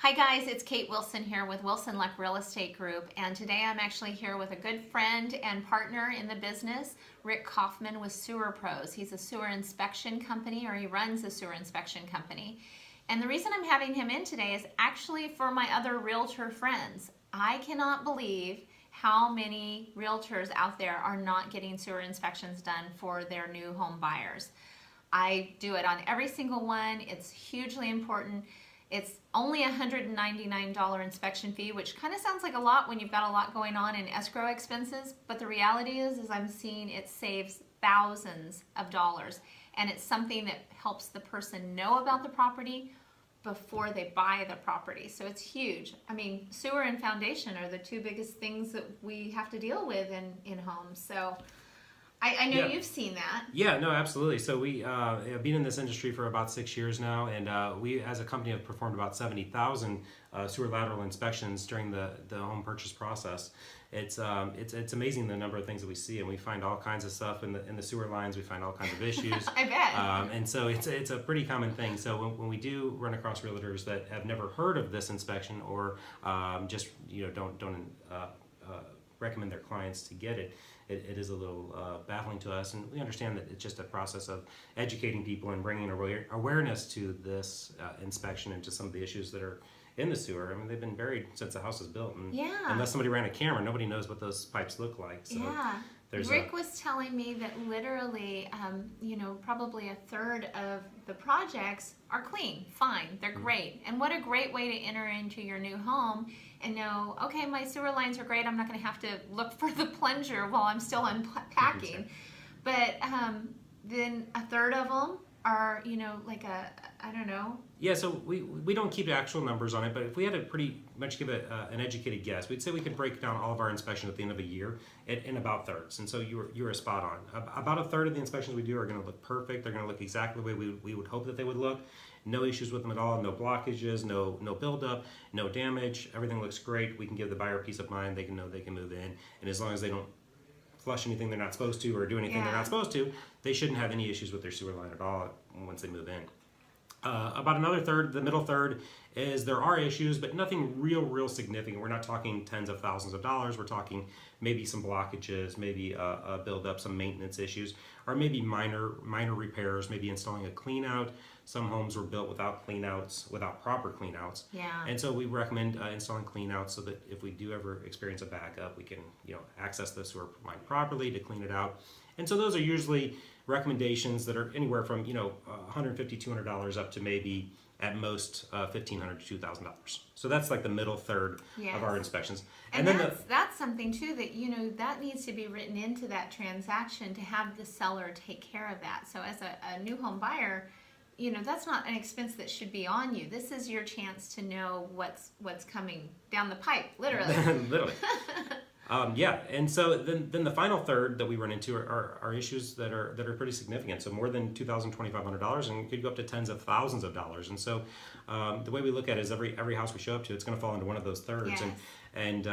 Hi guys, it's Kate Wilson here with Wilson Luck Real Estate Group, and today I'm actually here with a good friend and partner in the business, Rick Kaufman with Sewer Pros. He's a sewer inspection company, or he runs a sewer inspection company. And the reason I'm having him in today is actually for my other realtor friends. I cannot believe how many realtors out there are not getting sewer inspections done for their new home buyers. I do it on every single one. It's hugely important. It's only a $199 inspection fee, which kind of sounds like a lot when you've got a lot going on in escrow expenses, but the reality is I'm seeing it saves thousands of dollars, and it's something that helps the person know about the property before they buy the property. So it's huge. I mean, sewer and foundation are the two biggest things that we have to deal with in homes. So I know you've seen that. Yeah, no, absolutely. So we have been in this industry for about 6 years now, and we as a company have performed about 70,000 sewer lateral inspections during the home purchase process. It's amazing the number of things that we see, and we find all kinds of stuff in the sewer lines. We find all kinds of issues. I bet. And so it's a pretty common thing. So when we do run across realtors that have never heard of this inspection, or just don't recommend their clients to get it, it is a little baffling to us, and we understand that it's just a process of educating people and bringing awareness to this inspection and to some of the issues that are in the sewer. I mean, they've been buried since the house was built, and unless somebody ran a camera, nobody knows what those pipes look like. So Rick was telling me that literally, probably a third of the projects are clean, fine, they're great. And what a great way to enter into your new home and know, okay, my sewer lines are great, I'm not going to have to look for the plunger while I'm still unpacking. But then a third of them are, like I don't know. Yeah, so we don't keep actual numbers on it, but if we had to pretty much give it an educated guess, we'd say we could break down all of our inspections at the end of a year in about thirds. And so you were spot on. About a third of the inspections we do are going to look perfect. They're going to look exactly the way we would hope that they would look. No issues with them at all. No blockages. No buildup. No damage. Everything looks great. We can give the buyer peace of mind. They can know they can move in, and as long as they don't flush anything they're not supposed to or do anything they're not supposed to, they shouldn't have any issues with their sewer line at all once they move in. About another third, the middle third, is there are issues, but nothing real significant. We're not talking tens of thousands of dollars. We're talking maybe some blockages, maybe a build up, some maintenance issues, or maybe minor repairs, maybe installing a clean out. Some homes were built without clean outs, without proper clean outs. Yeah. And so we recommend installing clean outs so that if we do ever experience a backup, we can access the sewer line properly to clean it out. And so those are usually recommendations that are anywhere from $150, $200 up to maybe at most $1,500 to $2,000. So that's like the middle third of our inspections. And then that's something too that that needs to be written into that transaction to have the seller take care of that. So as a new home buyer, that's not an expense that should be on you. This is your chance to know what's coming down the pipe, literally. Literally. And so then the final third that we run into are issues that are pretty significant. So more than $2,000, $2,500, and it could go up to tens of thousands of dollars. And so the way we look at it is every house we show up to, it's going to fall into one of those thirds. Yes. And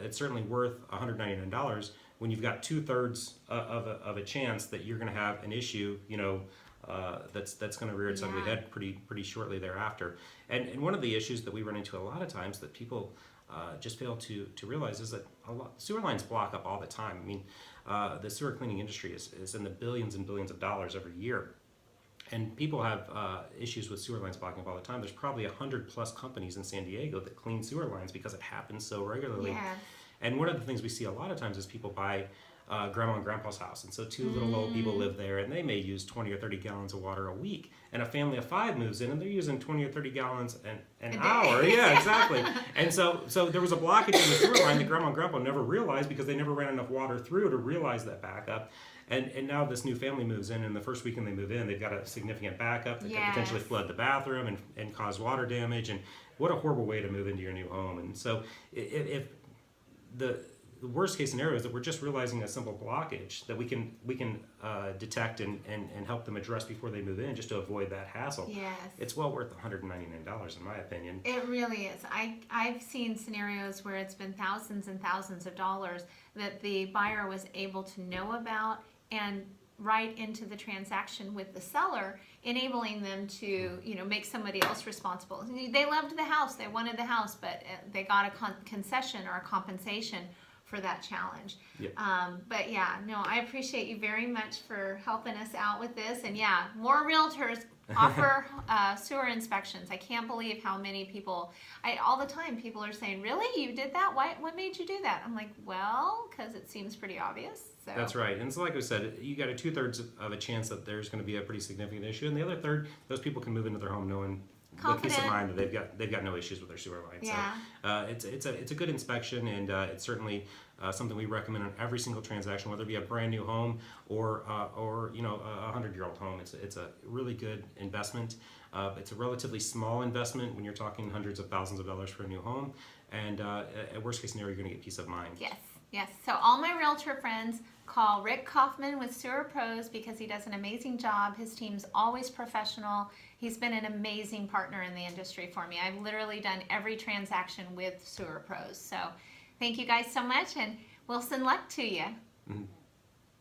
it's certainly worth $199 when you've got 2/3 of a chance that you're going to have an issue. That's going to rear its ugly head pretty shortly thereafter. And one of the issues that we run into a lot of times that people just fail to realize is that sewer lines block up all the time. I mean, the sewer cleaning industry is in the billions and billions of dollars every year. And people have issues with sewer lines blocking up all the time. There's probably 100+ companies in San Diego that clean sewer lines because it happens so regularly. Yes. And one of the things we see a lot of times is people buy grandma and grandpa's house, and so two little old people live there, and they may use 20 or 30 gallons of water a week, and a family of 5 moves in and they're using 20 or 30 gallons an hour. Yeah, exactly. And so there was a blockage in the sewer line that grandma and grandpa never realized because they never ran enough water through to realize that backup. And now this new family moves in, and the first weekend they move in, they've got a significant backup that could potentially flood the bathroom and cause water damage. And what a horrible way to move into your new home. And so if the worst case scenario is that we're just realizing a simple blockage that we can detect and help them address before they move in, just to avoid that hassle. Yes. It's well worth $199 in my opinion. It really is. I've seen scenarios where it's been thousands and thousands of dollars that the buyer was able to know about and write into the transaction with the seller, enabling them to, make somebody else responsible. They loved the house, they wanted the house, but they got a concession or a compensation for that challenge. Yep. But yeah, no, I appreciate you very much for helping us out with this. And yeah, more realtors offer sewer inspections. I can't believe how many people, all the time people are saying, really, you did that? What made you do that? I'm like, well, because it seems pretty obvious. So. That's right. And so like I said, you got a 2/3 of a chance that there's going to be a pretty significant issue. And the other third, those people can move into their home knowing with peace of mind that they've got no issues with their sewer line. Yeah. So it's a good inspection, and it's certainly something we recommend on every single transaction, whether it be a brand new home or a 100-year-old home. It's a really good investment. It's a relatively small investment when you're talking hundreds of thousands of dollars for a new home, and at worst case scenario, you're going to get peace of mind. Yes. So all my realtor friends, call Rick Kaufman with Sewer Pros because he does an amazing job. His team's always professional. He's been an amazing partner in the industry for me. I've literally done every transaction with Sewer Pros. So thank you guys so much, and Wilson, luck to you. Mm-hmm.